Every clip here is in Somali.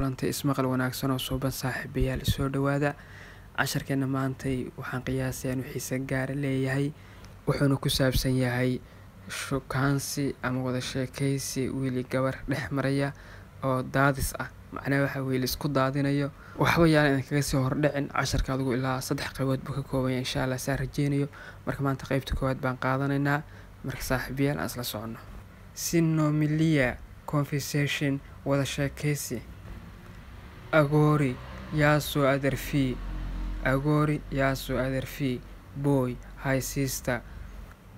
kulantay ismaqal wanaagsan oo suuban saaxiibayaal soo dhawaada casharkeena maantay waxaan qiyaasay inuu xiise gaar leeyahay wuxuuna ku saabsan yahay shukaansi ama wada sheekaysi wiil gabar dhex maraya oo daadis ah macnaheedu waxa wiil isku daadinayo waxba yaan kaga soo hordhicin casharka adigu ilaa 3 qaybood buu ka kooban yahay insha Allah saan rajeynayo marka maanta qaybta koowaad baan qaadanaynaa marka saaxiibayaal aan isla socono sinomilia conversation wada sheekaysi agori yaso aderfi boy hi sister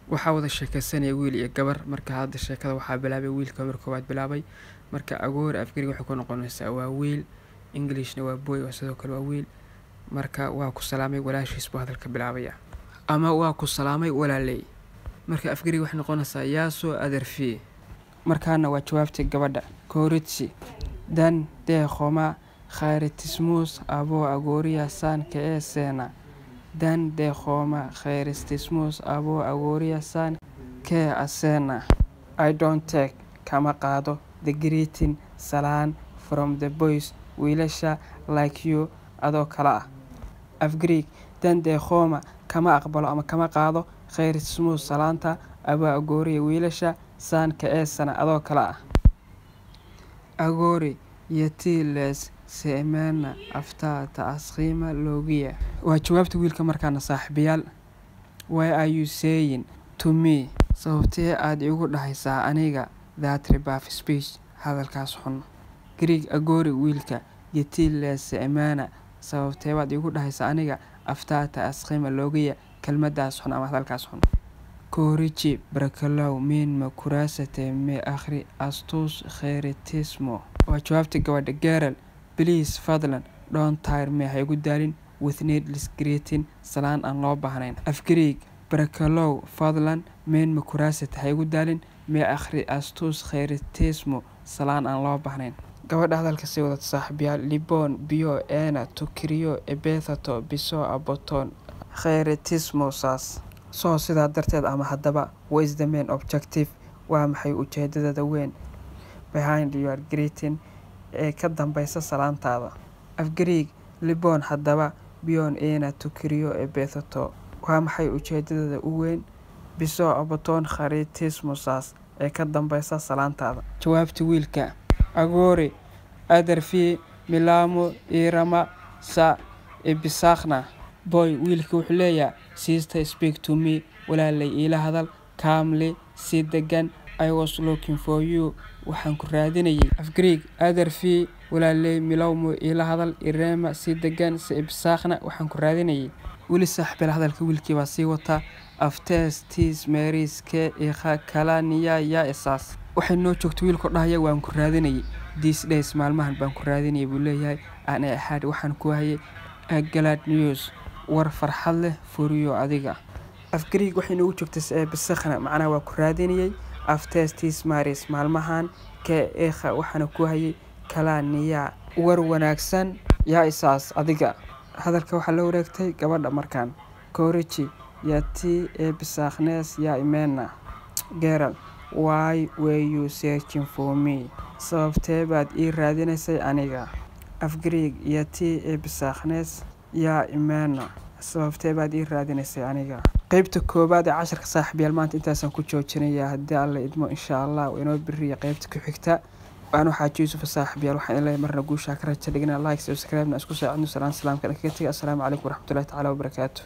waxa wada sheekaysanaya wiil iyo gabar marka hadda sheekada waxa bilaabay wiilka markii koowaad bilaabay marka agori afgariga waxa ku noqonaysa waa wiil Englishna waa boy oo sidoo kale waa wiil marka waa ku salaamay walaashiis buu hadalka bilaabaya ama waa ku salaamay walaalay marka afgariga waxa noqonaysa yaso aderfi markaana waa jawaabtii gabadha koritsi dan de khoma khayratismus abo agoria san ke esena dan de khoma khayratismus abo agoria san ke asena I don't take kama qaado the greeting salaan from the boys wiilasha like you adoo kala ah afgariig dan de khoma kama aqbalo ama kama qaado khayratismus salaanta abo agoria wiilasha san ka esena adoo kala ah agori yatiles seemana after taasqima logiya waa jawaabta wiilka markaana saaxiibayaal why are you saying to me sababtee aad igu dhahaysaa aniga that rebuff speech hadalkaas xun Greek agori wiilka yatiles seemana sababtee aad igu dhahaysaa aniga after taasqima logiya kelmadaas xun ama hadalkaas xun Korichi brakalaw min ma kurasate me akhri astus khayratismo waa jawaabta gabadha Gerald please fadlan don't tire me hay gudaalin with needless greeting salaan aan loo baahnayn afgariig brakalaw fadlan min ma kurasate hay gudaalin me akhri astus khayratismo salaan aan loo baahnayn gabadha hadalka si wada saaxiibayaal libon bio ena tukriyo ebethato biso aboton khayratismo saas soo sidaa darteed ama haddaba what is the main objective waa maxay ujeedada weyn behind your greeting ee ka dambaysa salaantaada afgariig libon haddaba bion ena tukriyo ebethato waa maxay ujeedada weyn biso aboton khayratismosas ee ka dambaysa salaantaada jawaabta wiilka agori aderfi milamo irama sa ebisaqna boy wiilka wuxuu leeyahay sister speak to me walaalay ila hadal calmly si degan I was looking for you waxaan ku raadinayay afgariig aderfi walaalay milamo ila hadal irama si degan si ebisaqna waxaan ku raadinayay wili saaxiibada hadalka wiilkii baa sii wata aftertis maris ke iqa kala niya ya isaas waxay noo joogtay wiilku dhahaya waan ku raadinayay these days maalmahan baan ku raadinayay buu leeyahay aan ahad waxaan ku hayay glad news war farxad leh furiyo adiga afgariig waxay noo joogtay bisaqna macna waa ku raadinayay aftertis maris maalmahan ke iqa waxaan ku hayay kala niya war wanaagsan ya isaas adiga hadalka waxa la wareegtay gabadha markaan Korichi yati bisaqnes ya imena Gerald why were you searching for me sababtee baad ii raadinaysay aniga afgariig yati bisaqnes ya imena sababtee baad ii raadinaysay aniga qaybta koobaad ee casharka saaxiibayaal maanta intaasaan ku joojinayaa haddii alla idmo insha Allah inoo biriyo qaybta ku xigta waanu xaajiyo saaxiibayaal waxaan ilaahay marna guusha ka raja dhigna like subscribe na isku saacidno salaamka kaga tagay assalaamu calaykum waraxmatullaahi tacaala wabarakaatuh